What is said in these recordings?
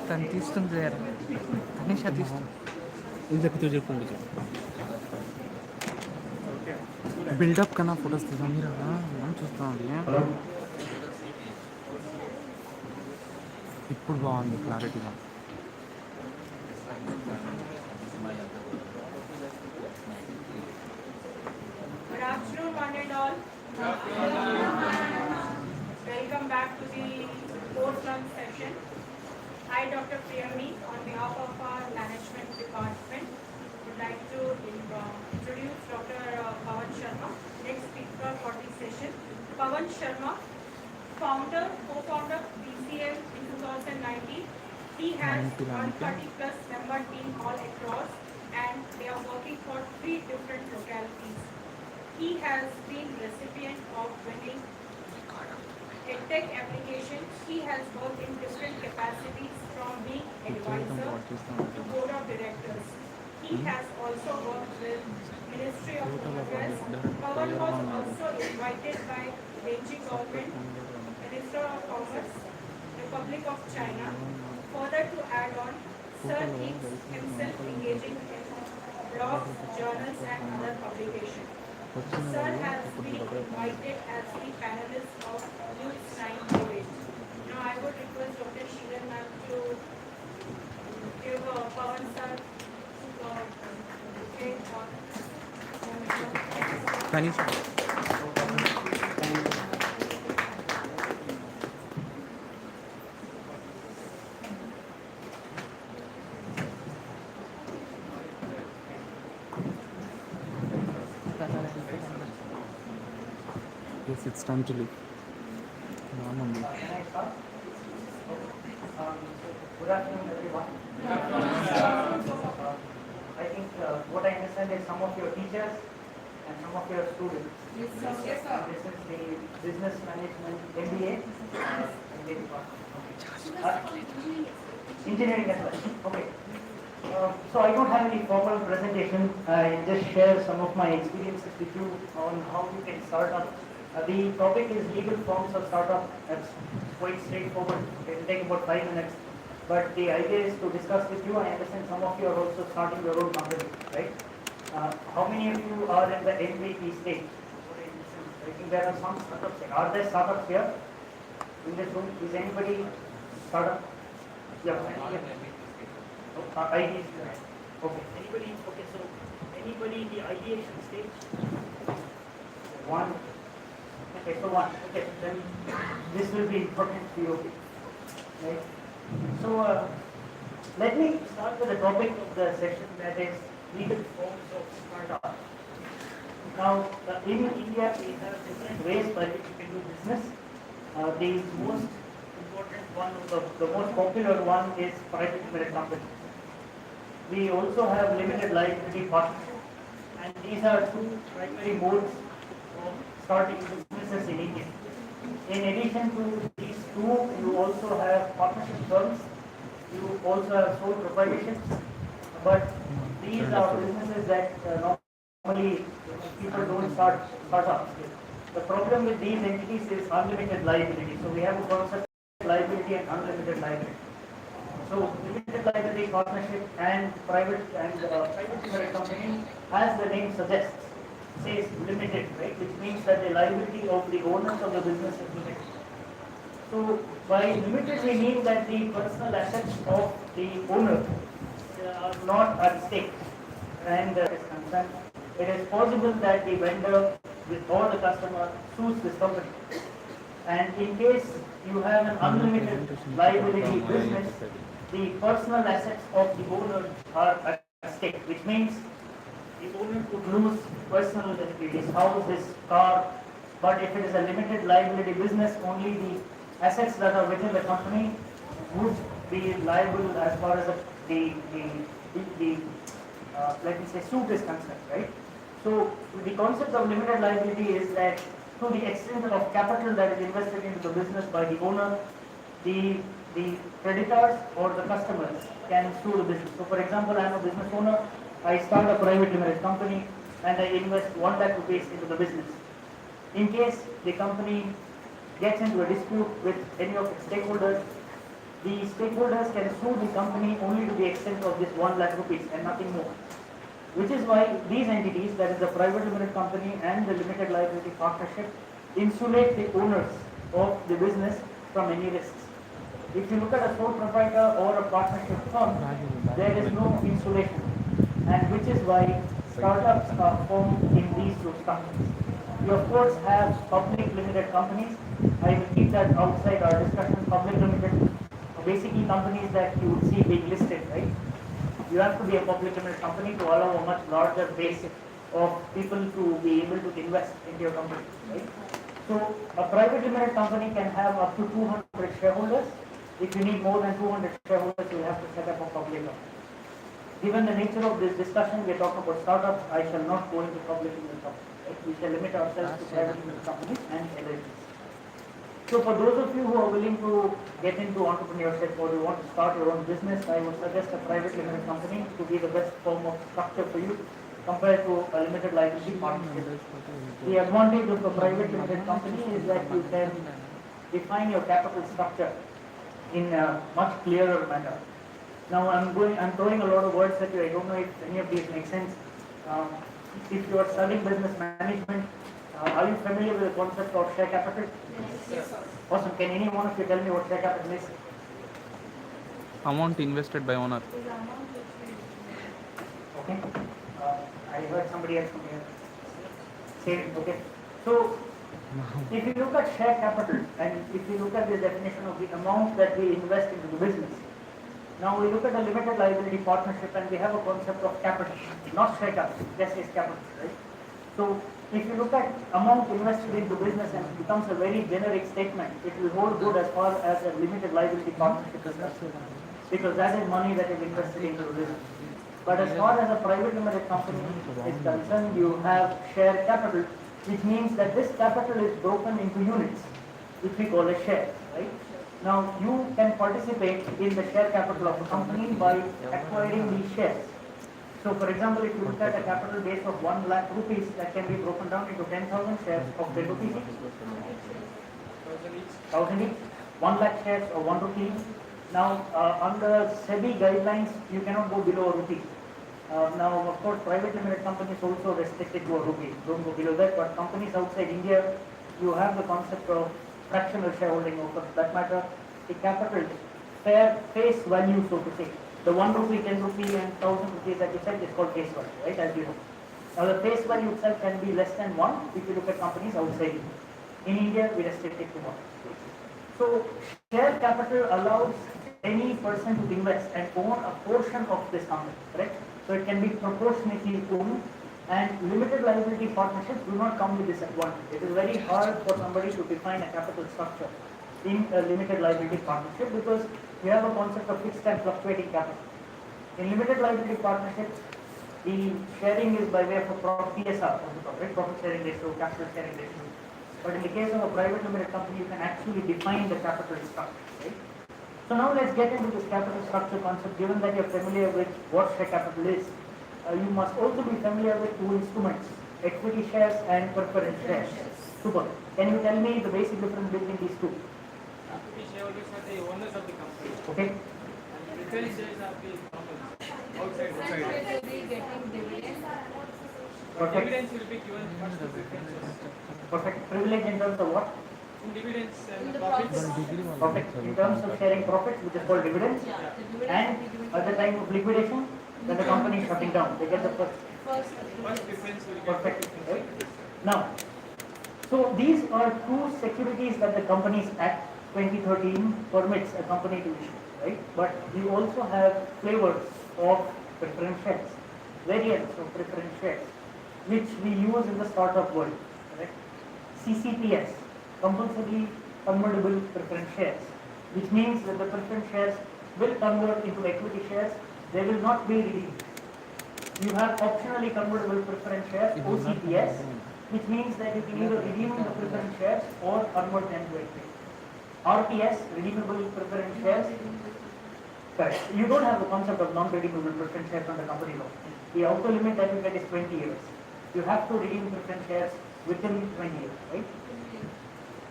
తను తీస్తుంది లేరా తనిషా తీస్తుంది బిల్డప్ కన్నా ఫొటోస్ తీసాం మీరు మనం చూస్తామండి ఇప్పుడు బాగుంది క్లారిటీగా Good afternoon, one and all. Welcome back to the post-lunch session. I, Dr. Priyami, on behalf of our management department, would like to introduce Dr. Pavan Sharma, next speaker for this session. Pavan Sharma, co-founder PCL in 2019. He has 130 plus member team all across, and they are working for 3 different localities. He has been recipient of winning EdTech application. He has worked in different capacities from being advisor to board of directors. He has also worked with Ministry of Home Affairs. Pavan was also invited by Beijing government, Minister of Commerce, Republic of China. Further to add on, Sir keeps himself engaging in blogs, journals and other publications. Sir has been invited as the panelist of News 9 debate. Now I would request Dr. Sheeran ma'am to give Pavan sir Tanisha Yes, it's time to leave. Good afternoon, everyone. I think what I understand is some of your teachers and some of your students. Yes, sir. This is the business management MBA. Engineering as well. Okay. So I don't have any formal presentation. I just share some of my experiences with you on how you can start up. The topic is legal forms of startup. That's quite straightforward. It will take about 5 minutes. But the idea is to discuss with you. I understand some of you are also starting your own company, right? How many of you are in the MVP stage? I think there are some startups. Are there startups here in this room? Is anybody startup? Yeah. Ideas. Okay. Anybody? Okay. So anybody in the ideation stage? One. Okay. So one. Okay. Then this will be important for you. Right. So let me start with the topic of the session, that is legal forms of startup. Now in India we have different ways by which you can do business. The most important one, the most popular one is private limited company. We also have limited liability partnership, and these are 2 primary modes of starting businesses in India. In addition to these 2, you also have partnership firms, you also have sole proprietorships, but these are businesses that normally people don't start up. The problem with these entities is unlimited liability. So we have a concept of liability and unlimited liability. So limited liability partnership and private limited company, as the name suggests, says limited, right? Which means that the liability of the owners of the business is limited. So by limited we mean that the personal assets of the owner are not at stake, and is concerned, it is possible that the vendor or the customer sues this company. And in case you have an unlimited liability business, the personal assets of the owner are at stake, which means the owner could lose personal liability, his house, his car. But if it is a limited liability business, only the assets that are within the company would be liable as far as the let me say suit is concerned, right? So the concept of limited liability is that to the extent of capital that is invested into the business by the owner, the creditors or the customers can sue the business. So for example, I am a business owner, I start a private limited company and I invest 1 lakh rupees into the business. In case the company gets into a dispute with any of its stakeholders, the stakeholders can sue the company only to the extent of this 1 lakh rupees and nothing more. Which is why these entities, that is the private limited company and the limited liability partnership, insulate the owners of the business from any risks. If you look at a sole proprietor or a partnership firm, there is no insulation, and which is why startups are formed in these two structures. You of course have public limited companies. I will keep that outside our discussion. Public limited, basically companies that you would see being listed, right? You have to be a public limited company to allow a much larger base of people to be able to invest into your company, right? So a private limited company can have up to 200 shareholders. If you need more than 200 shareholders, you have to set up a public company. Given the nature of this discussion, we are talking about startups. I shall not go into public limited companies. Right? We shall limit ourselves to private limited companies and LLPs. So for those of you who are willing to get into entrepreneurship or you want to start your own business, I would suggest a private limited company to be the best form of structure for you compared to a limited liability partnership. The advantage of a private limited company is that you can define your capital structure in a much clearer manner. Now I'm throwing a lot of words at you. I don't know if any of these make sense. If you are studying business management, are you familiar with the concept of share capital? Yes, sir. Awesome. Can any one of you tell me what share capital is? Amount invested by owner. Is the amount which we Okay. I heard somebody else from here say it. Okay. So if you look at share capital and if you look at the definition of the amount that we invest into the business, now we look at a limited liability partnership and we have a concept of capital, not share capital, just is capital, right? So if you look at amount invested into business and it becomes a very generic statement, it will hold good as far as a limited liability partnership is concerned, because that is money that is invested into the business. But as far as a private limited company is concerned, you have share capital, which means that this capital is broken into units, which we call as shares, right? Now you can participate in the share capital of a company by acquiring these shares. So for example, if you look at a capital base of 1 lakh rupees, that can be broken down into 10,000 shares of 10 rupees each. 1,000 each. 1 lakh shares or 1 rupee each. Now under SEBI guidelines, you cannot go below a rupee. Now of course private limited companies also restricted to a rupee, don't go below that, but companies outside India, you have the concept of fractional shareholding, or for that matter, the capital face value, so to say. The 1 rupee, 10 rupee and 1,000 rupees that you said is called face value, right, as you know. Now the face value itself can be less than 1 if you look at companies outside India. In India, we restrict it to 1. So share capital allows any person to invest and own a portion of this company, correct? So it can be proportionately owned, and limited liability partnerships do not come with this advantage. It is very hard for somebody to define a capital structure in a limited liability partnership because you have a concept of fixed and fluctuating capital. In limited liability partnerships, the sharing is by way of a PSR, right? Profit sharing ratio, capital sharing ratio. But in the case of a private limited company, you can actually define the capital structure, right? So now let's get into this capital structure concept. Given that you're familiar with what share capital is, you must also be familiar with two instruments, equity shares and preference shares. Super. Can you tell me the basic difference between these two? Equity shareholders are the owners of the company. Okay. And preference shares are the outside. will be getting dividends. Perfect. Dividends will be given first to preference shares. Perfect. Privilege in terms of what? In dividends In and the profits. profits. Perfect. In terms of sharing profits, which is called dividends, Yeah, the dividend and will be given at the time of liquidation, when the company is shutting down, they get the first. first. First preference will get Perfect. Right? Now, so these are two securities that the Companies Act 2013 permits a company to issue, right? But we also have flavors of preference shares, variants of preference shares, which we use in the startup world, right? CCPS, compulsory convertible preference shares, which means that the preference shares will convert into equity shares, they will not be redeemed. You have optionally convertible preference shares, OCPS, which means that you can either redeem the preference shares or convert them to equity. RPS, redeemable preference shares. Correct. You don't have the concept of non-redeemable preference shares under company law. The outer limit that you get is 20 years. You have to redeem preference shares within 20 years, right?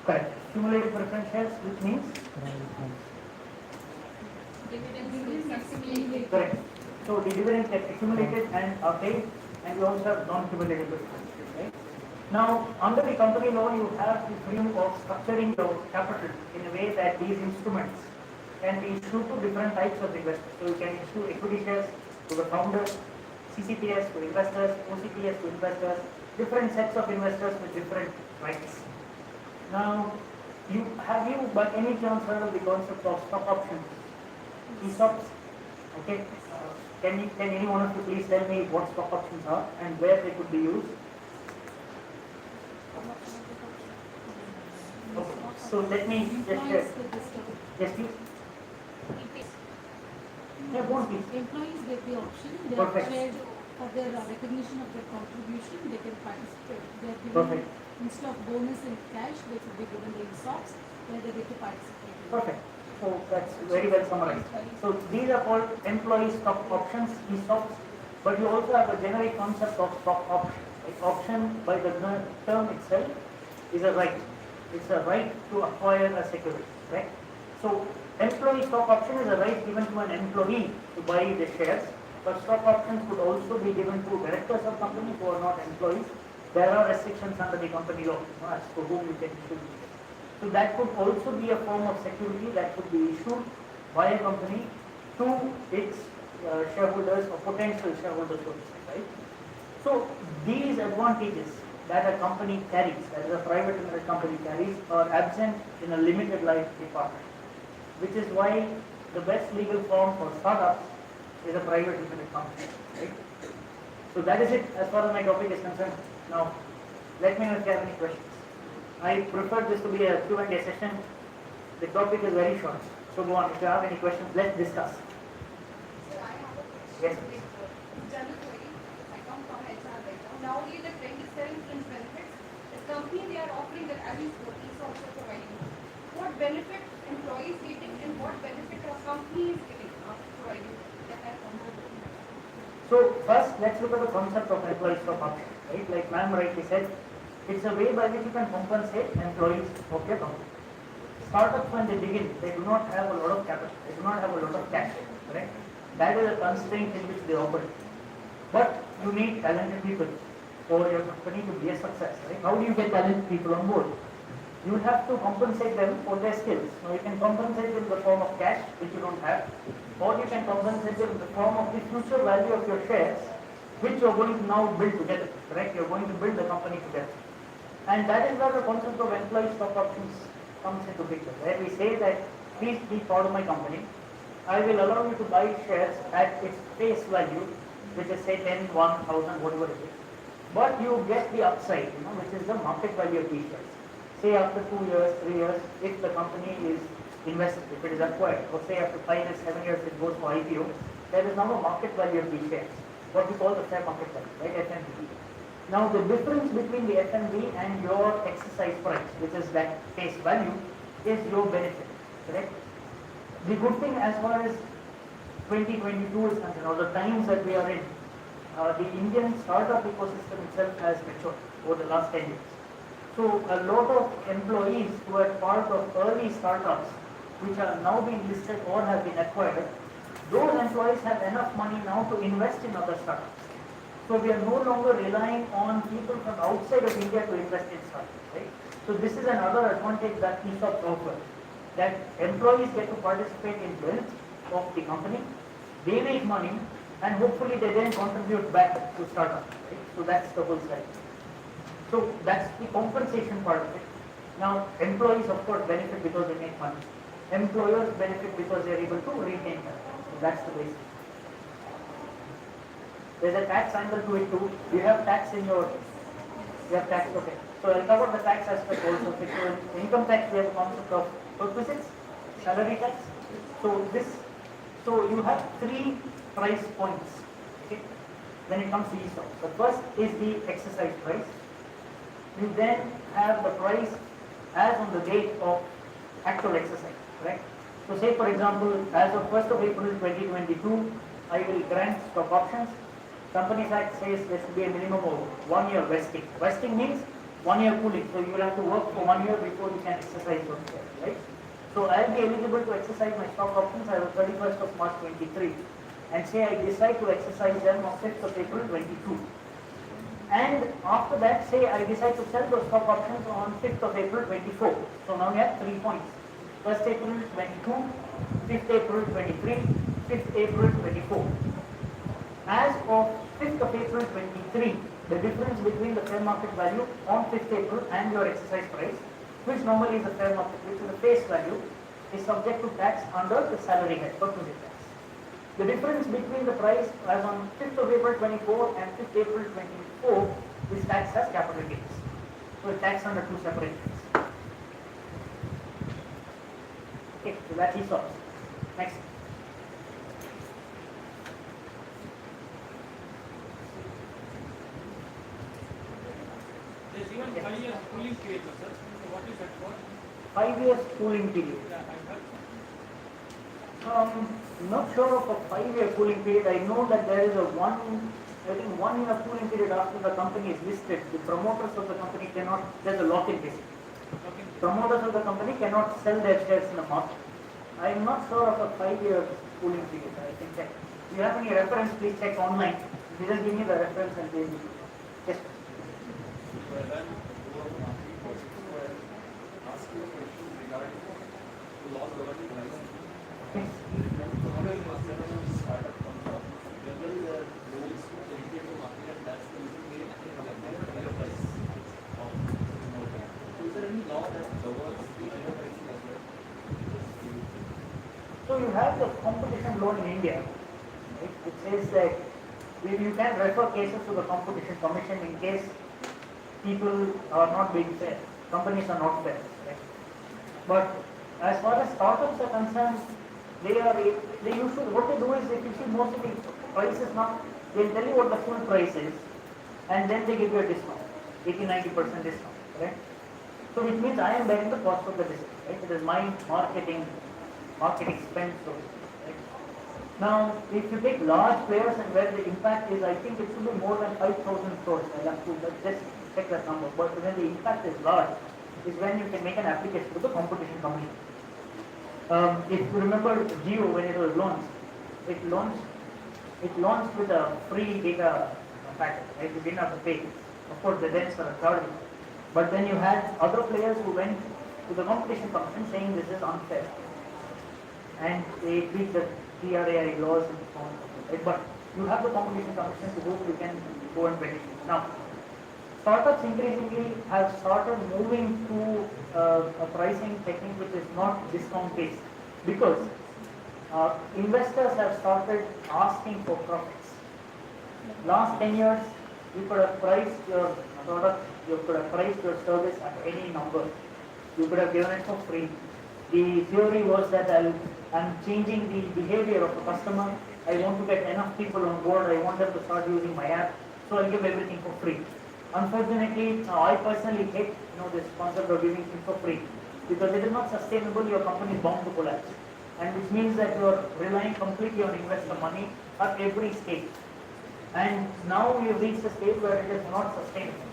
Correct. Cumulative preference shares, which means Dividends get accumulated. Correct. So the dividends get accumulated and are paid, and you also have non-cumulative dividends. Right? Now, under the company law, you have the freedom of structuring your capital in a way that these instruments can be issued to different types of investors. So you can issue equity shares to the founders, CCPS to investors, OCPS to investors, different sets of investors with different rights. Now, have you by any chance heard of the concept of stock options, ESOPs? Okay. Can any one of you please tell me what stock options are and where they could be used? Okay. So let me just share. Yes, please. Yeah, go on, please. Employees get the option, they Perfect. are shared for their recognition of their contribution, they can participate. They are given, Perfect. instead of bonus in cash, they could be given the ESOPs, where they get to participate. Perfect. So that's very well summarized. So these are called employee stock options, ESOPs, but you also have a generic concept of stock option. Like option by the term itself is a right. It's a right to acquire a security, right? So employee stock option is a right given to an employee to buy the shares, but stock options could also be given to directors of companies who are not employees. There are restrictions under the company law as to whom you can issue these. So that could also be a form of security that could be issued by a company to its shareholders or potential shareholders, so to say, right? So these advantages that a company carries, that is a private limited company carries, are absent in a limited life department, which is why the best legal form for startups is a private limited company, right? So that is it as far as my topic is concerned. Now, let me know if you have any questions. I prefer this to be a Q&A session. The topic is very short. So go on, if you have any questions, let's discuss. Sir, I have a question. Yes. General query. I come from HR background. Nowadays, the trend is selling fringe benefits. The company, they are offering that as is also providing. What benefit employees getting and what benefit a company is getting after providing that concept? So first, let's look at the concept of employee stock option, right? Like ma'am rightly said, it's a way by which you can compensate employees of your company. Startups, when they begin, they do not have a lot of capital, they do not have a lot of cash, correct? That is a constraint in which they operate. But you need talented people for your company to be a success, right? How do you get talented people on board? You have to compensate them for their skills. Now you can compensate them in the form of cash, which you don't have, or you can compensate them in the form of the future value of your shares, which you are going to now build together, correct? You are going to build the company together. And that is where the concept of employee stock options comes into picture, where we say that please be part of my company. I will allow you to buy shares at its face value, which is say 10, 1,000, whatever it is. But you get the upside, which is the market value of these shares. Say after 2 years, 3 years, if the company is invested, if it is acquired, or say after 5 years, 7 years it goes for IPO, there is now a market value of these shares, what we call the fair market value, right, FMV. Now the difference between the FMV and your exercise price, which is that face value, is your benefit, correct? The good thing as far as 2022 is concerned, or the times that we are in, the Indian startup ecosystem itself has matured over the last 10 years. So a lot of employees who are part of early startups, which are now being listed or have been acquired, those employees have enough money now to invest in other startups. So we are no longer relying on people from outside of India to invest in startups, right? So this is another advantage that ESOPs offer, that employees get to participate in wealth of the company, they make money, and hopefully they then contribute back to startup, right? So that's the whole cycle. So that's the compensation part of it. Now employees of course benefit because they make money. Employers benefit because they are able to retain capital. So that's the basic. There's a tax angle to it too. You have tax in your, you have tax, okay. So I'll cover the tax aspect also. So in income tax we have a concept of perquisites, salary tax. So you have 3 price points, okay, when it comes to ESOP. The first is the exercise price. You then have the price as on the date of actual exercise, correct? So say for example, as of 1st of April 2022, I will grant stock options. Companies Act says there should be a minimum of 1 year vesting. Vesting means 1 year cooling. So you will have to work for 1 year before you can exercise those shares, right? So I'll be eligible to exercise my stock options as of 31st of March 23. And say I decide to exercise them on 5th of April 22. And after that, say I decide to sell those stock options on 5th of April 24. So now we have 3 points. 1st April 22, 5th April 23, 5th April 24. As of 5th of April 23, the difference between the fair market value on 5th April and your exercise price, which normally is the fair market, which is the face value, is subject to tax under the salary head, perquisite tax. The difference between the price as on 5th of April 24 and 5th April 24 is taxed as capital gains. So it's taxed under two separate things. Okay, so that's ESOPs. Next. There's even 5 years cooling period, sir. So what is that for? 5 years cooling period. Yeah, I heard. Not sure of a 5-year cooling period. I know that there is a 1 year cooling period after the company is listed. The promoters of the company cannot, there's a lock-in basically. Okay. Promoters of the company cannot sell their shares in the market. I am not sure of a 5-year cooling period. I can check. If you have any reference, please check online. You just give me the reference and they will. Yes. So you have the competition law in India, right? It says that you can refer cases to the competition commission in case people are not being fair, companies are not fair, right? But as far as startups are concerned, they usually, what they do is, if you see most of the prices now, they'll tell you what the full price is and then they give you a discount, 80-90% discount, right? So which means I am bearing the cost of the discount, right? It is my marketing spend, so right? Now, if you take large players and where the impact is, I think it should be more than 5,000 crores. I'll have to just check that number. But when the impact is large, is when you can make an application to the competition commission. If you remember Geo when it was launched, it launched with a free data packet, right? You didn't have to pay. Of course, the then are charged. But then you had other players who went to the competition commission saying this is unfair. And they beat the TRAI laws and so on. Right? But you have the competition commission to go, you can go and petition. Now, startups increasingly have started moving to a pricing technique which is not discount based, because investors have started asking for profits. Last 10 years, you could have priced your product, you could have priced your service at any number. You could have given it for free. The theory was that I'm changing the behavior of the customer. I want to get enough people on board. I want them to start using my app. So I'll give everything for free. Unfortunately, I personally hate this concept of giving things for free, because it is not sustainable. Your company is bound to collapse, and which means that you are relying completely on investor money at every stage. And now we have reached a stage where it is not sustainable,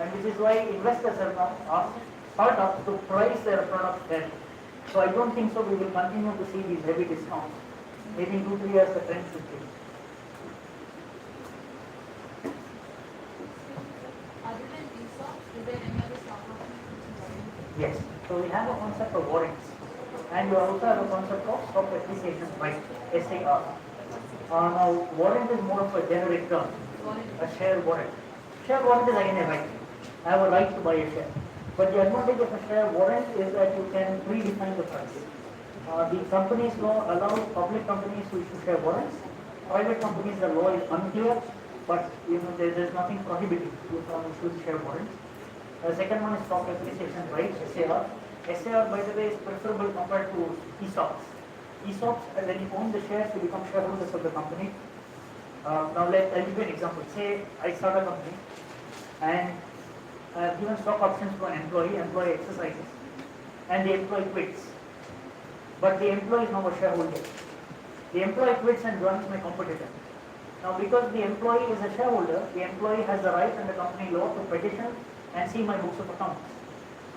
and which is why investors have now asked startups to price their products fairly. So I don't think so we will continue to see these heavy discounts. Maybe in 2-3 years the trend should change. Other than ESOP, is there any other stock options? Yes. So we have a concept of warrants, and we also have a concept of stock appreciation right, SAR. Now warrant is more of a generic term, a share warrant. Share warrant is again a right. I have a right to buy a share. But the advantage of a share warrant is that you can redefine the price. The companies law allows public companies to issue share warrants. Private companies, the law is unclear, but there is nothing prohibiting you from issuing share warrants. The second one is stock appreciation right, SAR. SAR, by the way, is preferable compared to ESOPs. ESOPs, when you own the shares, you become shareholders of the company. Now I'll give you an example. Say I start a company and I have given stock options to an employee exercises, and the employee quits. But the employee is now a shareholder. The employee quits and joins my competitor. Now because the employee is a shareholder, the employee has the right under company law to petition and see my books of accounts.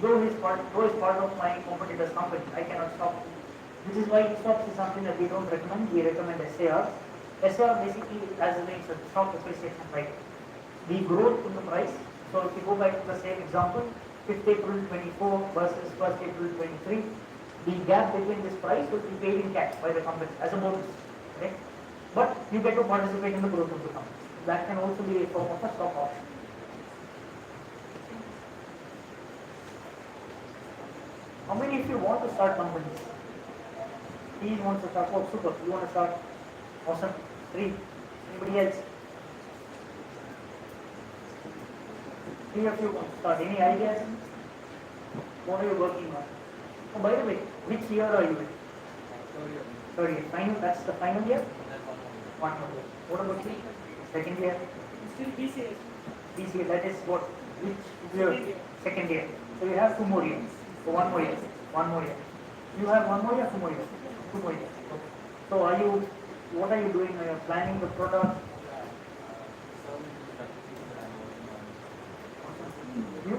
though he's part of my competitor's company, I cannot stop him. Which is why ESOPs is something that we don't recommend. We recommend SAR. SAR basically, as the name says, stock appreciation right. The growth in the price. So if you go back to the same example, 5th April 24 versus 1st April 23, the gap between this price will be paid in cash by the company as a bonus. Okay? But you get to participate in the growth of the company. That can also be a form of a stock option. How many of you want to start companies? He wants to start. Oh, super. You want to start? Awesome. 3. Anybody else? 3 of you want to start. Any ideas? What are you working on? Oh, by the way, which year are you in? Third year. Final. That's the final year? 1 more year. What about you? Second year? Still BCA. BCA. That is what? Which year? Second year. So you have 2 more years. So 1 more year. 1 more year. You have 1 more year, 2 more years. 2 more years. Okay. So what are you doing? Are you planning the product? You?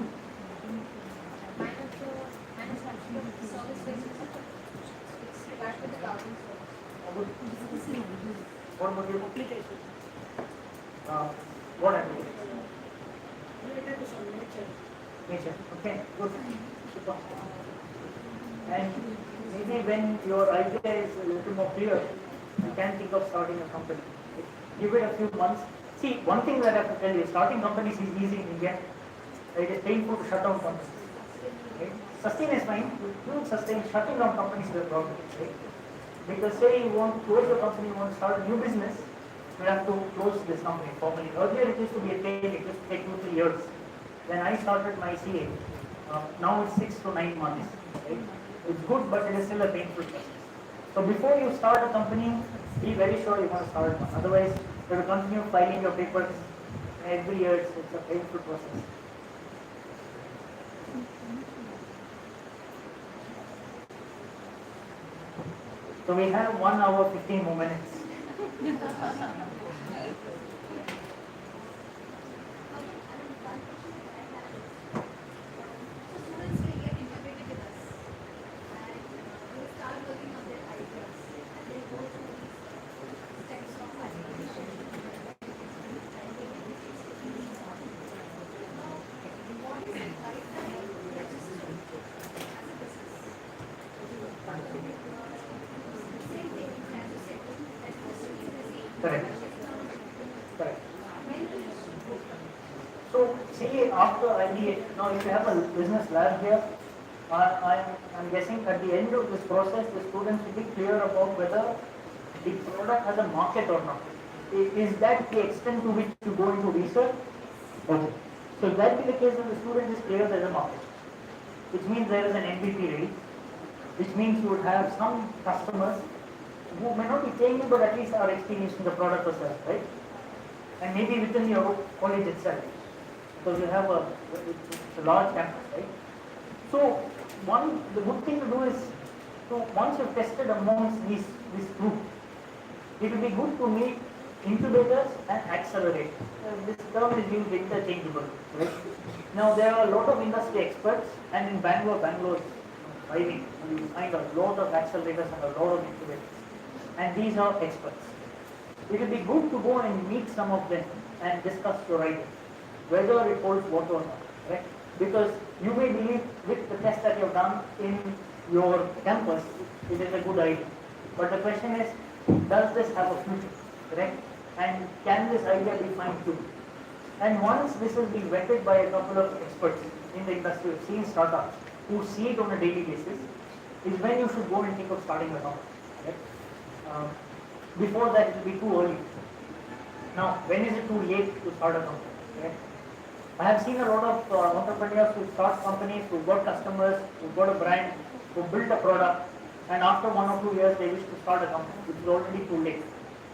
What about you? Application. What application? Related to some nature. Nature. Okay, good. Super. And maybe when your idea is a little more clear, you can think of starting a company. Give it a few months. See, one thing that I have to tell you, starting companies is easy in India. It is painful to shut down companies. Okay? Sustain is fine. You sustain. Shutting down companies is a problem. Okay? Because say you want to close your company, you want to start a new business, you have to close this company formally. Earlier it used to be a pain, it used to take 2-3 years. When I started my CA, now it's 6 to 9 months. Right? It's good, but it is still a painful process. So before you start a company, be very sure you want to start one. Otherwise, you have to continue filing your papers every year. It's a painful process. So we have 1 hour 15 more minutes. Students will get integrated with us and will start working on their ideas and they go through these steps of validation. What is the right time to register as a business? Same thing as you said, that was Correct. Correct. when to register. So, see, after ideation, now if you have a business lab here, I'm guessing at the end of this process, the students will be clear about whether the product has a market or not. Is that the extent to which you go into research? Okay. So, if that be the case, then the student is clear there is a market, which means there is an MVP ready, which means you would have some customers who may not be paying you, but at least are experiencing the product or service, right? And maybe within your college itself, because you have it's a large campus, right? So the good thing to do is once you've tested amongst this group, it will be good to meet incubators and accelerators. This term is used interchangeable, right? Now there are a lot of industry experts, and in Bangalore is thriving. You find a lot of accelerators and a lot of incubators, and these are experts. It will be good to go and meet some of them and discuss your idea, whether it holds water or not, right? Because you may believe with the test that you have done in your campus, it is a good idea. But the question is, does this have a future, correct? And can this idea be fine-tuned? And once this has been vetted by a couple of experts in the industry, who have seen startups, who see it on a daily basis, is when you should go and think of starting a company, right? Before that, it will be too early. Now, when is it too late to start a company? Okay? I have seen a lot of entrepreneurs who start companies, who got customers, who got a brand, who built a product, and after 1 or 2 years they wish to start a company, which is already too late.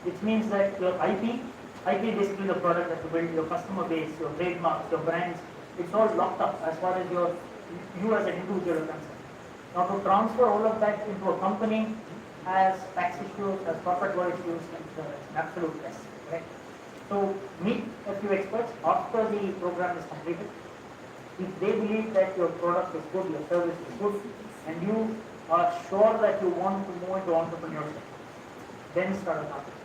Which means that your IP basically the product that you build, your customer base, your trademarks, your brands, it's all locked up as far as you as an individual are concerned. Now to transfer all of that into a company has tax issues, has corporate law issues, it's an absolute mess, right? So meet a few experts after the program is completed. If they believe that your product is good, your service is good, and you are sure that you want to move into entrepreneurship, then start a company.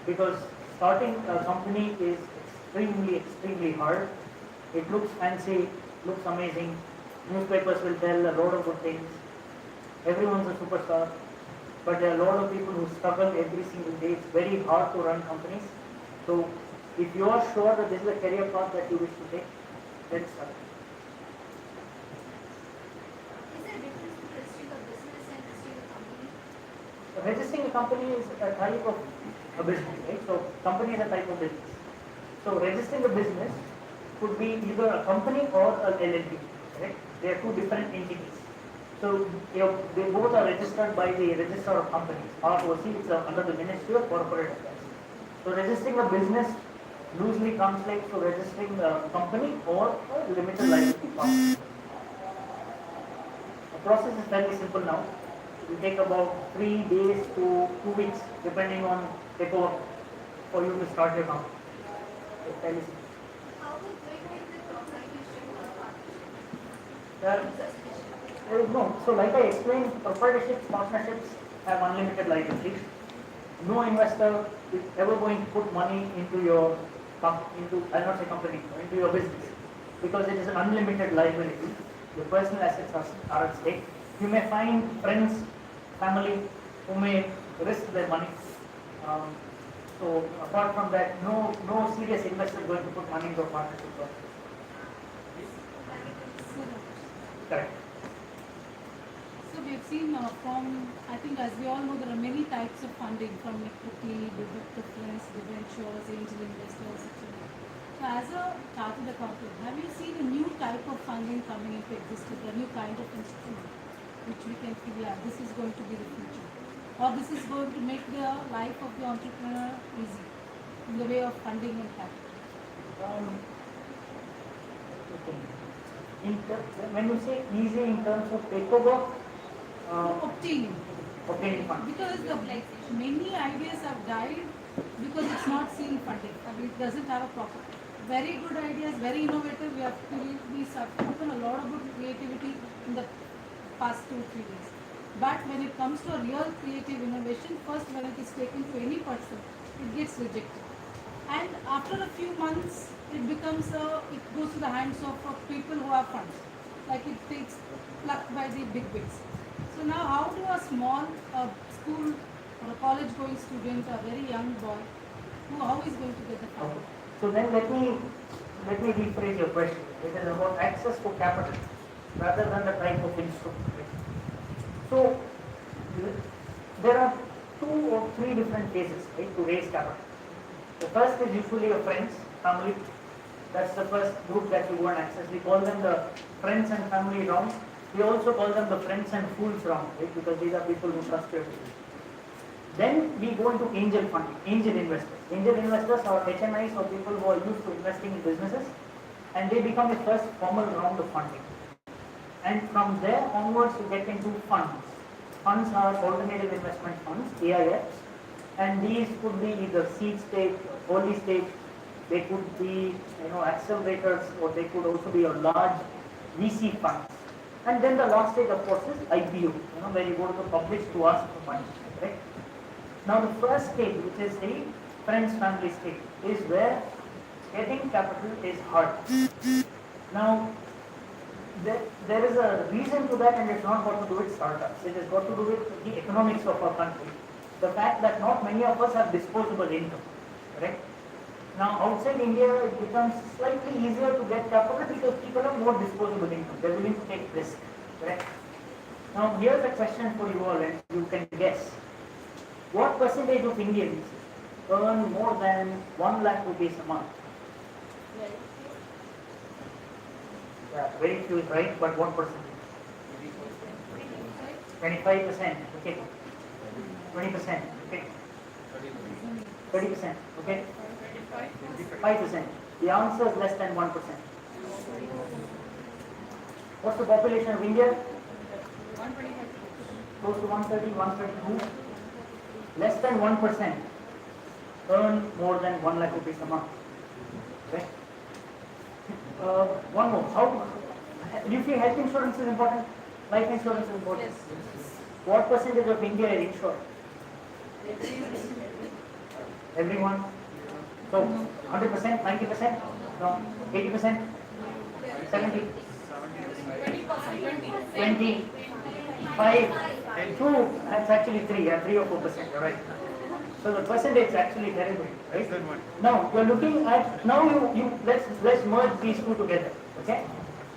Because starting a company is extremely hard. It looks fancy, looks amazing. Newspapers will tell a lot of good things. Everyone's a superstar. But there are a lot of people who struggle every single day. It's very hard to run companies. So if you are sure that this is a career path that you wish to take, then start. Is there a difference between registering a business and registering a company? So registering a company is a type of a business, right? So company is a type of business. So registering a business could be either a company or an LLP, right? They are two different entities. So they both are registered by the Register of Companies, ROC. It's under the Ministry of Corporate Affairs. So registering a business loosely translates to registering a company or a limited liability company. The process is fairly simple now. It will take about 3 days to 2 weeks, depending on paperwork, for you to start your company. It's fairly simple. How would they make the proprietorship or partnership? There is no. So like I explained, proprietorships, partnerships have unlimited liability. No investor is ever going to put money into your I'll not say company, into your business, because it is an unlimited liability. Your personal assets are at stake. You may find friends, family who may risk their money. So apart from that, no serious investor is going to put money into a partnership. Correct. So we've seen from, I think as we all know, there are many types of funding, from equity, difference, debentures, angel investors, etc. So as a chartered accountant, have you seen a new type of funding coming into existence, a new kind of instrument, which we can feel, yeah, this is going to be the future, or this is going to make the life of the entrepreneur easy in the way of funding and capital? When you say easy in terms of paperwork, Obtaining. funds. Because many ideas have died because it's not seen funding. I mean, it doesn't have a proper. Very good ideas, very innovative. We have spoken a lot about creativity in the past 2-3 days. But when it comes to a real creative innovation, first when it is taken to any person, it gets rejected. And after a few months, it goes to the hands of people who have funds. Like it takes plucked by the big wigs. So now how do a small school or a college going student, a very young boy, how is going to get the funding? Okay. So then let me rephrase your question. It is about access to capital rather than the type of instrument. So there are 2 or 3 different cases, right, to raise capital. The first is usually your friends, family. That's the first group that you go and access. We call them the friends and family round. We also call them the friends and fools round, right? Because these are people who trust you. Then we go into angel funding, angel investors. Angel investors are HNIs or people who are used to investing in businesses, and they become the first formal round of funding. And from there onwards, you get into funds. Funds are alternative investment funds, AIFs, and these could be either seed stage, early stage. They could be, accelerators, or they could also be a large VC funds. And then the last stage, of course, is IPO, where you go to the public to ask for money, right? Now the first stage, which is the friends family stage, is where getting capital is hard. Now there is a reason to that, and it's not got to do with startups. It has got to do with the economics of our country. The fact that not many of us have disposable income, correct? Now outside India, it becomes slightly easier to get capital because people have more disposable income. They're willing to take risk, correct? Now here's a question for you all, and you can guess. What percentage of Indians earn more than 1 lakh rupees a month? Yeah, very few is right, but what percentage? 25%, okay. 20%, okay. 30%, okay. 5%. The answer is less than 1%. What's the population of India? 125. Close to 130, 132. Less than 1% earn more than 1 lakh rupees a month. Okay? One more. How do you feel health insurance is important? Life insurance is important. What percentage of India is insured? Everyone. So 100%, 90%, no, 80%, 70, 20, 5, 2. That's actually 3. Yeah, 3 or 4%. You're right. So the percentage is actually terrible, right? Now you're looking at you let's merge these two together. Okay,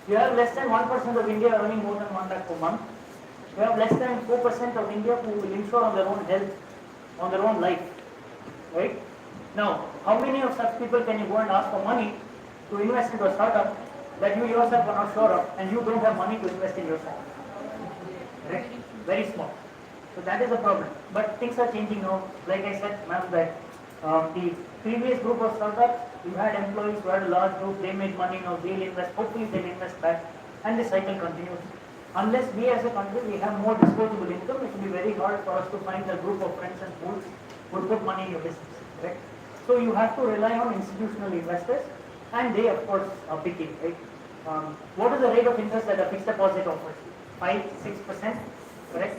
you have less than 1% of India earning more than 1 lakh per month. You have less than 4% of India who will insure on their own health, on their own life, right? Now, how many of such people can you go and ask for money to invest into a startup that you yourself are not sure of, and you don't have money to invest in yourself? Right? Very small. So that is a problem. But things are changing now. Like I said, ma'am, that the previous group of startups, you had employees who had a large group, they made money, now they'll invest, hopefully they'll invest back, and the cycle continues. Unless we as a country, we have more disposable income, it will be very hard for us to find a group of friends and fools who will put money in your business. Right? So you have to rely on institutional investors, and they of course are picky. Right? What is the rate of interest that a fixed deposit offers? 5-6%, correct?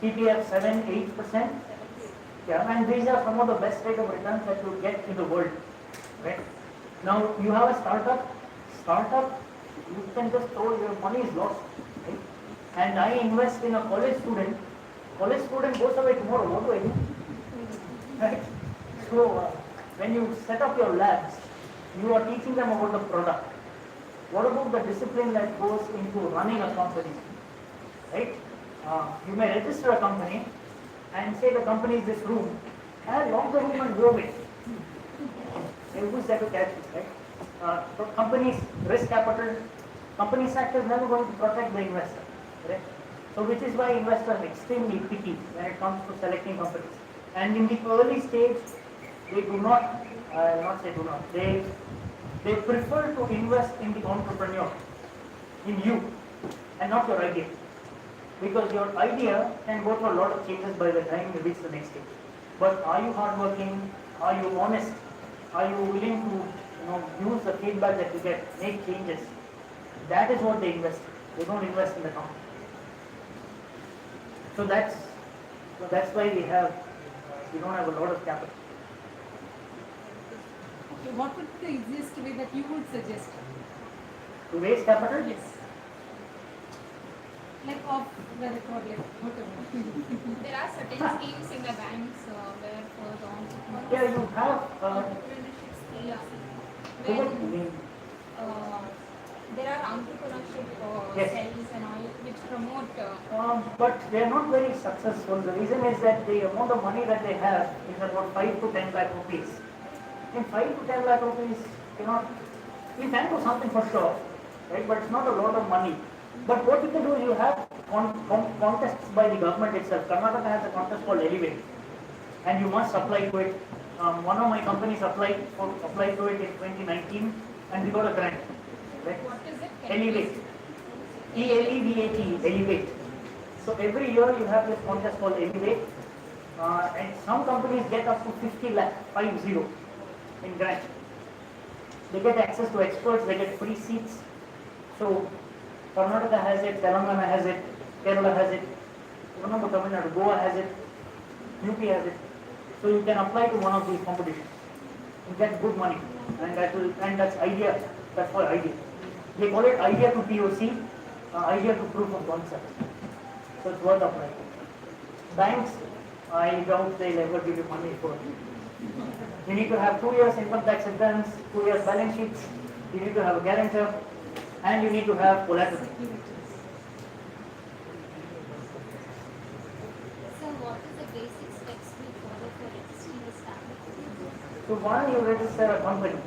TPF 7-8%. Yeah, and these are some of the best rate of returns that you get in the world. Right? Now you have a startup, you can just throw your money is lost. Right? And I invest in a college student goes away tomorrow, what do I do? Right? So when you set up your labs, you are teaching them about the product. What about the discipline that goes into running a company? Right? You may register a company and say the company is this room, and lock the room and go away. Who's there to catch it, right? So companies, risk capital, company sector is never going to protect the investor, right? So which is why investors are extremely picky when it comes to selecting companies. And in the early stage, they do not, not say do not, they prefer to invest in the entrepreneur, in you, and not your idea. Because your idea can go through a lot of changes by the time you reach the next stage. But are you hardworking? Are you honest? Are you willing to use the feedback that you get, make changes? That is what they invest in. They don't invest in the company. So that's why we don't have a lot of capital. Okay, what would be the easiest way that you would suggest? To raise capital? Yes. Like off the record, like whatever. There are certain schemes in the banks where for the entrepreneurs. Yeah, you have. Entrepreneurship schemes when there are entrepreneurship Yes. cells and all which promote. But they are not very successful. The reason is that the amount of money that they have is about 5 to 10 lakh rupees. In 5 to 10 lakh rupees, you can do something for sure, right? But it's not a lot of money. But what you can do is you have contests by the government itself. Karnataka has a contest called Elevate, and you must apply to it. One of my companies applied to it in 2019, and we got a grant. Right? What is it? Elevate. ELEVATE, Elevate. So every year you have this contest called Elevate, and some companies get up to 50 lakh, 50 in grant. They get access to experts, they get free seats. So Karnataka has it, Telangana has it, Kerala has it, Tamil Nadu, Goa has it, UP has it. So you can apply to one of these competitions. You get good money, and that's idea. That's for idea. They call it idea to POC, idea to proof of concept. So it's worth applying. Banks, I doubt they'll ever give you money for it. You need to have 2 years income tax returns, 2 years balance sheets. You need to have a guarantor, and you need to have collateral. So what is the basic steps we follow for registering a startup? So one, you register a company.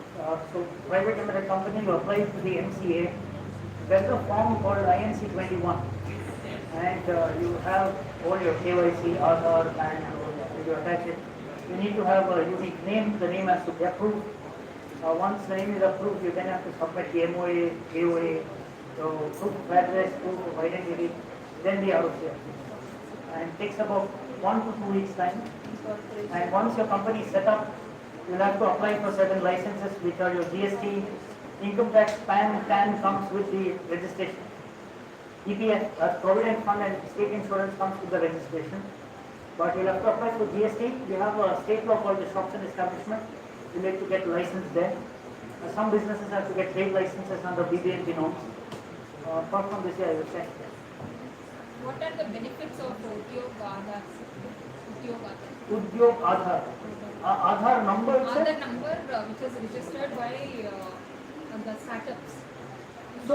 So private limited company, you apply to the MCA. There's a form called INC 21, and you have all your KYC, Aadhaar, and you attach it. You need to have a unique name. The name has to be approved. Once the name is approved, you then have to submit the MOA, AOA, so proof of address, proof of identity, then the ROC. And it takes about 1 to 2 weeks time. And once your company is set up, you'll have to apply for certain licenses, which are your GST, Income tax PAN comes with the registration. EPF, Provident Fund and State Insurance comes with the registration. But you'll have to apply for GST. We have a state law called the Shops and Establishment. You need to get licensed there. Some businesses have to get trade licenses under BBNP norms. Apart from this, I will say. What are the benefits of Udyog Aadhaar? Udyog Aadhaar. Aadhaar number itself? Aadhaar number which is registered by the startups. So,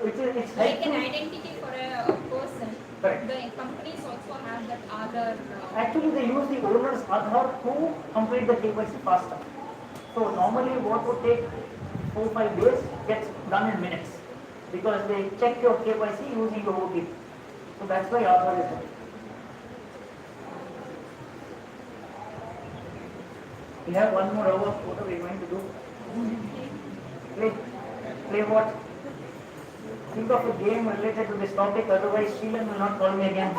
Usually, it's like an helpful. identity for a person. Correct. The companies also have that Aadhaar. Actually, they use the owner's Aadhaar to complete the KYC faster. So normally what would take 4-5 days gets done in minutes because they check your KYC using your OTP. So that's why Aadhaar is there. We have one more hour. What are we going to do? Play. Play what? Think of a game related to this topic, otherwise Sheelan will not call me again.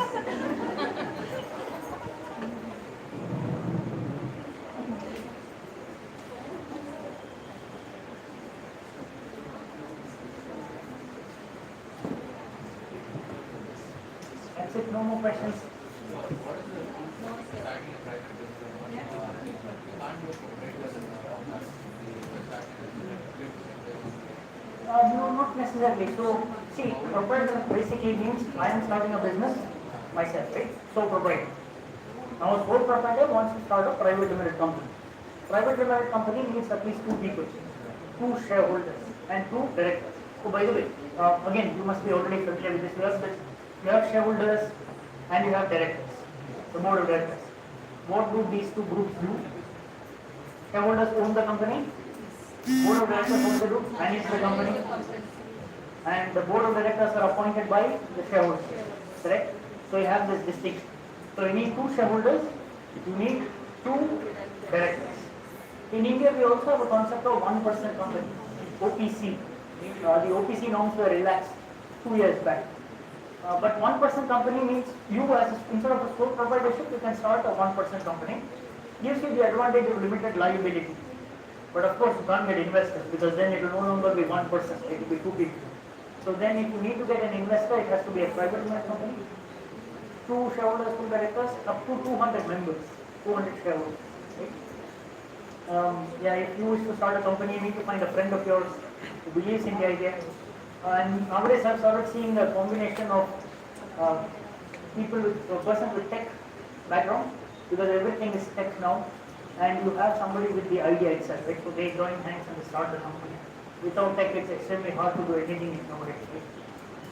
That's it, no more questions. No, not necessarily. So, see, proprietor basically means I am starting a business myself, right? So, proprietor. Now, a sole proprietor wants to start a private limited company. Private limited company needs at least 2 people, 2 shareholders and 2 directors. So, by the way, again, you must be already familiar with this. You have shareholders and you have directors, the board of directors. What do these 2 groups do? Shareholders own the company, board of directors own the group, manage the company, and the board of directors are appointed by the shareholders, correct? So you have this distinction. So you need 2 shareholders, you need 2 directors. In India, we also have a concept of 1% company, OPC. The OPC norms were relaxed 2 years back. But 1% company means you instead of a sole proprietorship, you can start a 1% company. Gives you the advantage of limited liability. But of course, you can't get investors because then it will no longer be 1%, it will be 2 people. So then if you need to get an investor, it has to be a private limited company. 2 shareholders, 2 directors, up to 200 members, 200 shareholders. Right? Yeah, if you wish to start a company, you need to find a friend of yours who believes in the idea. And nowadays I've started seeing a combination of people with, a person with tech background, because everything is tech now, and you have somebody with the idea itself, right? So they join hands and they start the company. Without tech, it's extremely hard to do anything nowadays, right?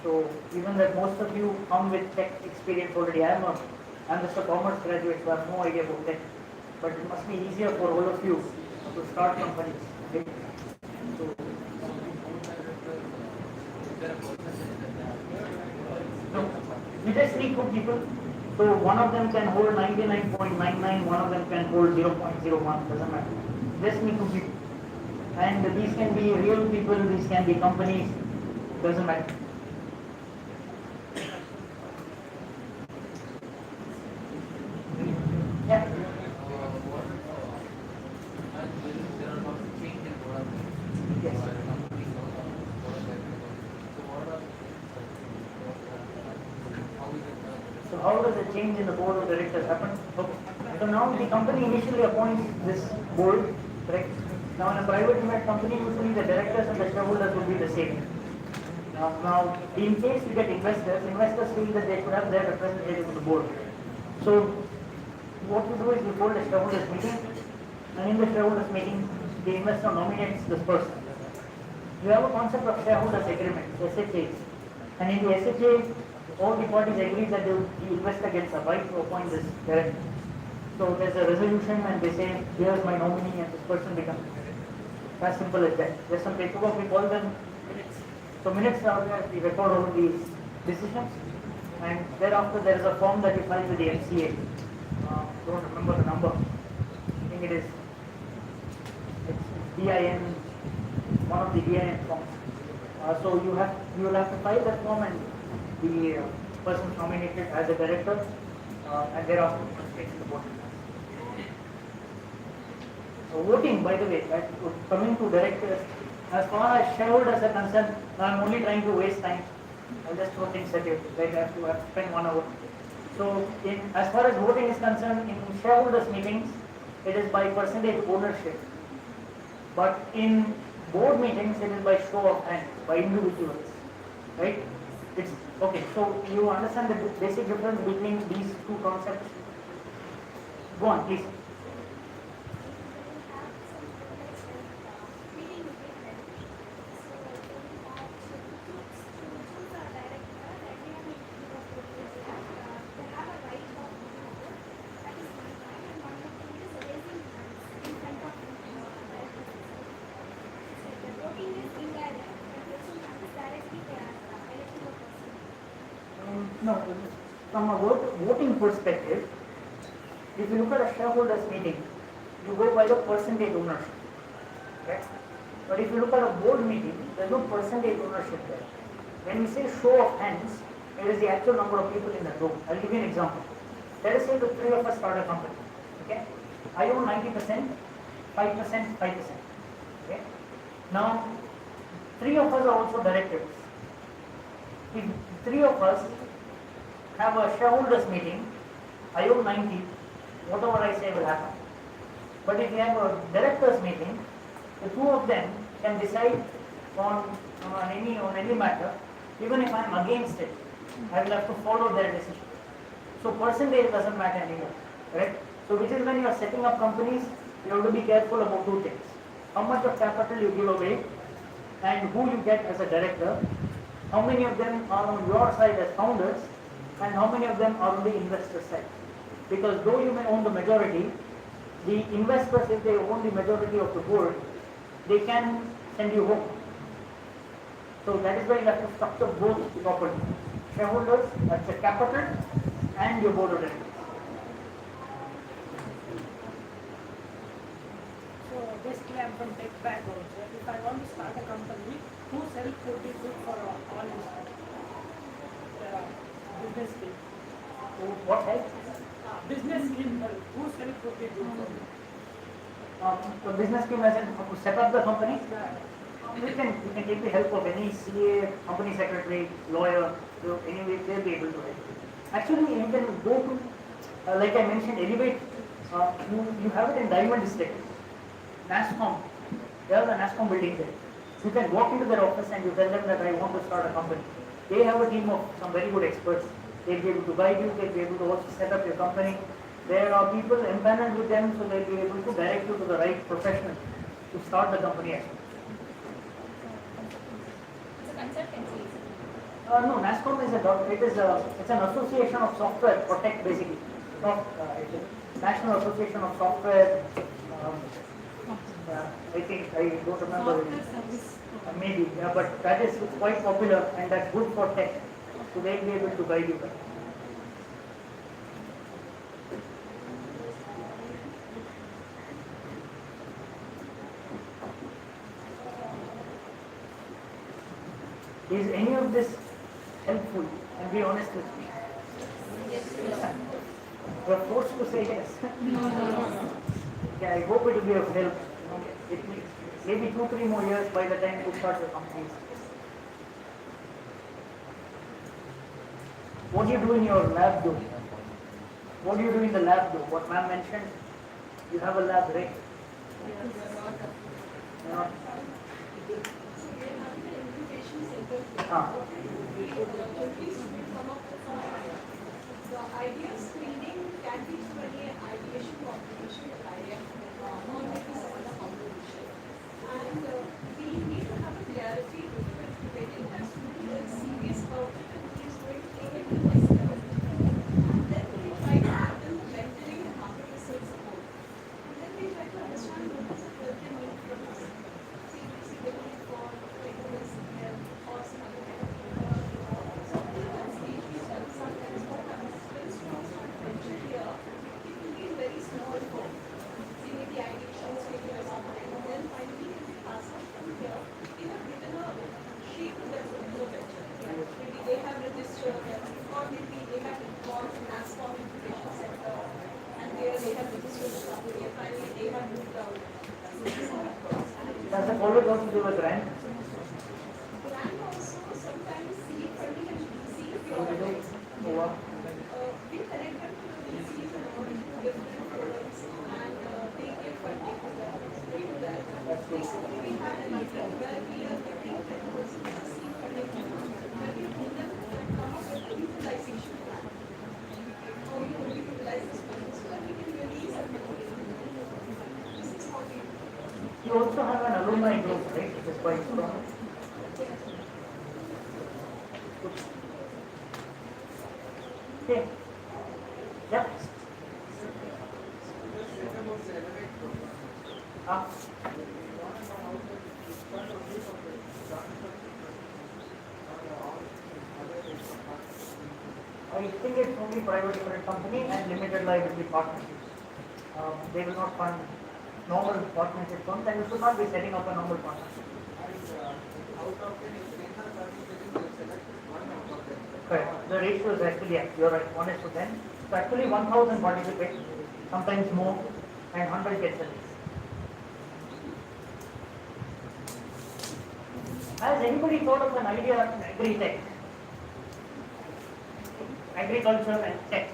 So even that most of you come with tech experience already, I'm just a commerce graduate, so I have no idea about tech. But it must be easier for all of you to start companies, right? So, no, we just need 2 people. So one of them can hold 99.99, one of them can hold 0.01, doesn't matter. Just need 2 people. And these can be real people, these can be companies, doesn't matter. Yeah. Yes. So how does a change in the board of directors happen? Okay. So now the company initially appoints this board, correct? Now in a private limited company, usually the directors and the shareholders will be the same. Now in case you get investors feel that they should have their representative on the board. So what you do is you hold a shareholders meeting, and in the shareholders meeting, the investor nominates this person. You have a concept of shareholders agreement, SHAs, and in the SHA, all the parties agree that the investor gets a right to appoint this director. So there's a resolution and they say, here's my nominee and this person becomes. As simple as that. There's some paperwork, we call them minutes. So minutes are where we record all these decisions, and thereafter there is a form that you file with the MCA. Don't remember the number. I think it's DIN, one of the DIN forms. So you will have to file that form, and the person nominated as a director, and thereafter takes the vote. Voting, by the way, coming to directors, As far as shareholders are concerned, I'm only trying to waste time. I'll just throw things at you. Like I have to spend 1 hour. So, as far as voting is concerned, in shareholders meetings, it is by percentage ownership. But in board meetings, it is by show of hands, by individuals, right? It's okay. So you understand the basic difference between these two concepts? Go on, please. No, from a voting perspective, if you look at a shareholders meeting, you go by the percentage ownership. Okay? But if you look at a board meeting, there is no percentage ownership there. When we say show of hands, it is the actual number of people in the room. I'll give you an example. Let us say the three of us start a company. Okay? I own 90%, 5%, 5%. Okay? Now, three of us are also directors. If three of us have a shareholders meeting, I own 90, whatever I say will happen. But if you have a directors meeting, the two of them can decide on any matter, even if I am against it, I will have to follow their decision. So percentage doesn't matter anymore, correct? So which is when you are setting up companies, you have to be careful about two things. How much of capital you give away and who you get as a director, how many of them are on your side as founders, and how many of them are on the investor side. Because though you may own the majority, the investors, if they own the majority of the board, they can send you home. So that is why you have to structure both properly. Shareholders, that's the capital, and your board of directors. So basically I'm from tech background. So if I want to start a company, whose help would be good for all this business team? So what help? Business team help. Whose help would be good for me? The business team as in to set up the company. Yeah. You can take the help of any CA, company secretary, lawyer. So anyway, they'll be able to help. Actually, you can go to, like I mentioned, Elevate. You have it in Diamond District, NASCOM. They have the NASCOM building there. You can walk into their office and you tell them that I want to start a company. They have a team of some very good experts. They'll be able to guide you. They'll be able to also set up your company. There are people empaneled with them, so they'll be able to direct you to the right professional to start the company actually. It's a consultancy. No, NASCOM is it's an association of software for tech basically. National Association of Software. I think I don't remember the name. Software service. Maybe, yeah, but that is quite popular and that's good for tech. So they'll be able to guide you. Is any of this helpful? And be honest with me. Yes. You are forced to say yes. Yeah, I hope it will be of help. It will, maybe 2-3 more years by the time you start your companies. What do you do in your lab though? What do you do in the lab though? What ma'am mentioned? You have a lab, right? Yeah. The idea screening can be really an ideation competition with idea, not maybe some other competition. And we need to have a clarity with getting that student is serious about it and he is going to take it to the next level. And then we try to give them the mentoring and market research support. And then we try to understand what is the help they need from us. See, they need for technical help or some other kind of help. So until that stage we tell sometimes what happens when students want to venture here, it will be in very small form. See, maybe ideations, maybe or something. And then finally if we pass out from here, we have given a sheet to them to do a venture. Maybe they have registered or maybe they have gone to NASCOM Incubation Center and there they have registered the company and finally they have moved out. So Does the college also give a grant? Grant also sometimes seed funding and VC. So they do what? We connect them to the VCs and all different products and they give funding to them. We do that. Basically, we have an account where we are getting 10% seed funding where we help them come up with a utilization plan. How we want to utilize this money so that we can release our money. This is how we do it. You also have an alumni group, right? Which is quite strong. Okay. Yep. I think it's only private limited company and limited liability partnership. They will not fund normal partnership funds and you should not be setting up a normal partnership. Correct. The ratio is actually, yeah, you're right, 1:10. So actually 1,000 participate, sometimes more, and 100 gets selected. Has anybody thought of an idea of agri-tech? Agriculture and tech.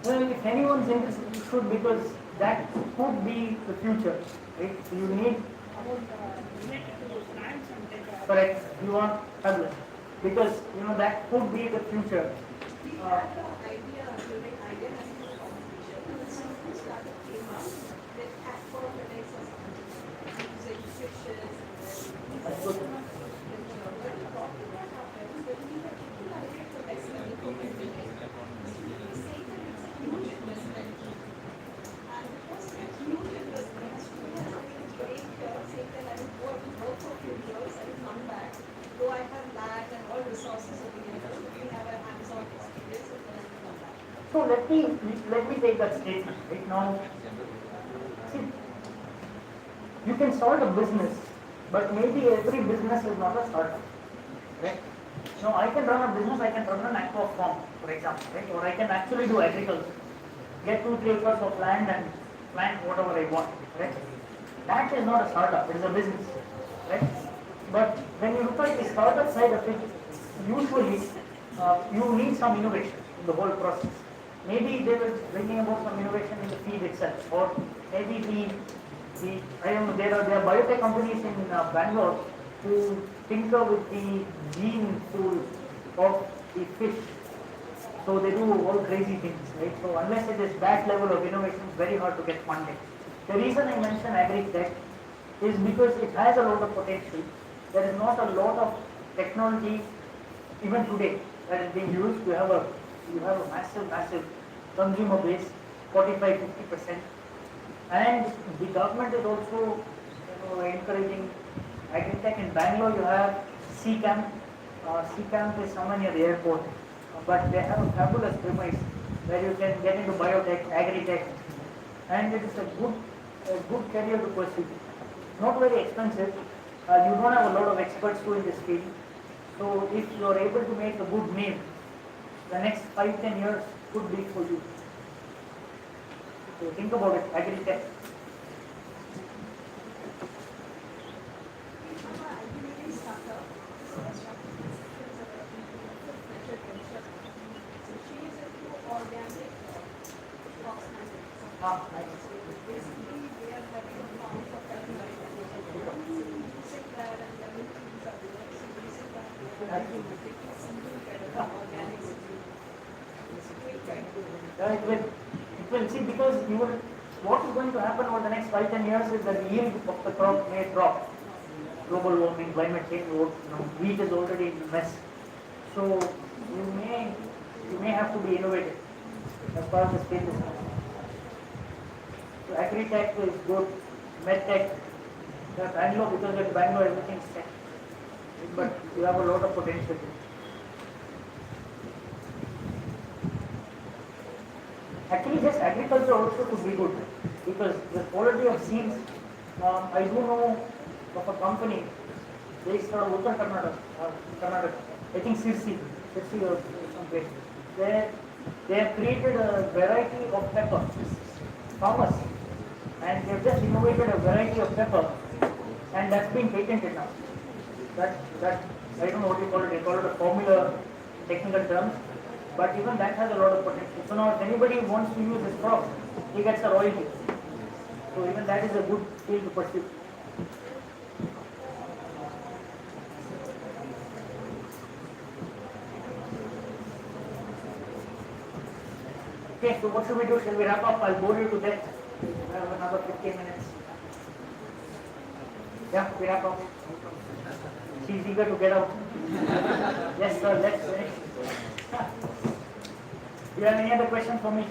Well, if anyone's interested, you should, because that could be the future, right? So you need, Related to those plants and tech. correct, you want fabulous, because you know that could be the future. We had the idea during idea national competition and some startup came out with aquaponics or something using fishes and That's good. but the problem what happens when we have utilized the next level capability, we say that it's a huge investment. And because it's a huge investment, we have to break say that I will go and work for a few years and come back. Though I have land and all resources available, we have a hands-on experience and then I come back. So let me take that statement right now. See, you can start a business, but maybe every business is not a startup. Right? Now I can run a business, I can run an aqua farm, for example, right? Or I can actually do agriculture. Get 2-3 acres of land and plant whatever I want, right? That is not a startup, it is a business, right? But when you look at the startup side of it, usually you need some innovation in the whole process. Maybe they were bringing about some innovation in the feed itself, or maybe I don't know, there are biotech companies in Bangalore who tinker with the gene pool of the fish. So they do all crazy things, right? So unless it is that level of innovation, it's very hard to get funding. The reason I mention agri-tech is because it has a lot of potential. There is not a lot of technology even today that is being used. You have a massive consumer base, 45-50%, and the government is also encouraging agri-tech. In Bangalore, you have C-Camp. C-Camp is somewhere near the airport, but they have a fabulous premise where you can get into biotech, agri-tech, and it is a good career to pursue. Not very expensive. You don't have a lot of experts too in this field. So if you are able to make a good name, the next 5-10 years could be for you. So think about it, agri-tech. It will see, because what is going to happen over the next 5-10 years is that the yield of the crop may drop. Global warming, climate change, wheat is already in mess. So you may have to be innovative as far as the space is concerned. So agri-tech is good, med-tech, Bangalore, because at Bangalore everything is tech. But you have a lot of potential. Actually, just agriculture also could be good, because the quality of seeds, I do know of a company based out of Uttar Karnataka, I think Sirsi or some place. They have created a variety of pepper, farmers, and they've just innovated a variety of pepper, and that's been patented now. That I don't know what you call it. They call it a formula, technical terms, but even that has a lot of potential. So now, if anybody wants to use this crop, he gets a royalty. So even that is a good field to pursue. Okay, so what should we do? Shall we wrap up? I'll bore you to death. We have another 15 minutes. Yeah, we wrap up. She's eager to get out. Yes, sir, let's finish. Do you have any other questions for me?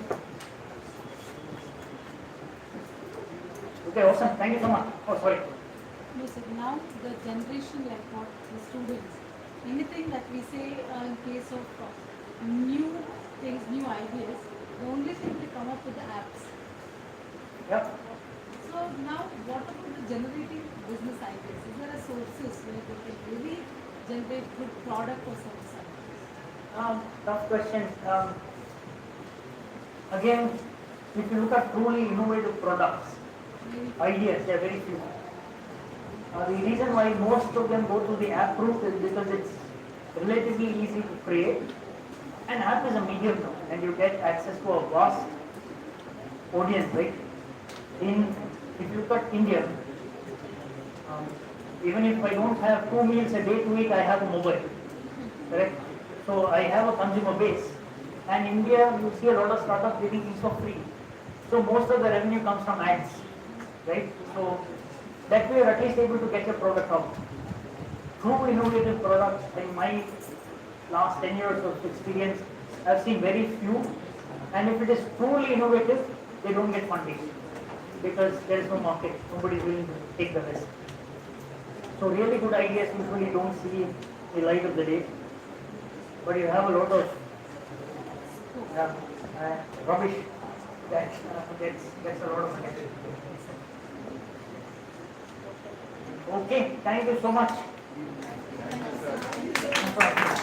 Okay, awesome. Thank you so much. Oh, sorry. No, sir. Now the generation like what the students, anything that we say in case of new things, new ideas, the only thing they come up with the apps. Yep. So now what about the generating business ideas? Is there a sources where they can really generate good product or service ideas? Tough question. Again, if you look at truly innovative products, Maybe ideas, there are very few. The reason why most of them go through the app route is because it's relatively easy to create. An app is a medium now, and you get access to a vast audience, right? If you look at India, even if I don't have 2 meals a day to eat, I have a mobile, correct? So I have a consumer base, and India, you see a lot of startups giving things for free. So most of the revenue comes from ads, right? So that way you're at least able to get your product out. True innovative products, in my last 10 years of experience, I've seen very few, and if it is truly innovative, they don't get funding because there is no market, nobody is willing to take the risk. So really good ideas usually don't see the light of the day, but you have a lot of rubbish that gets a lot of attention. Okay, thank you so much. No problem.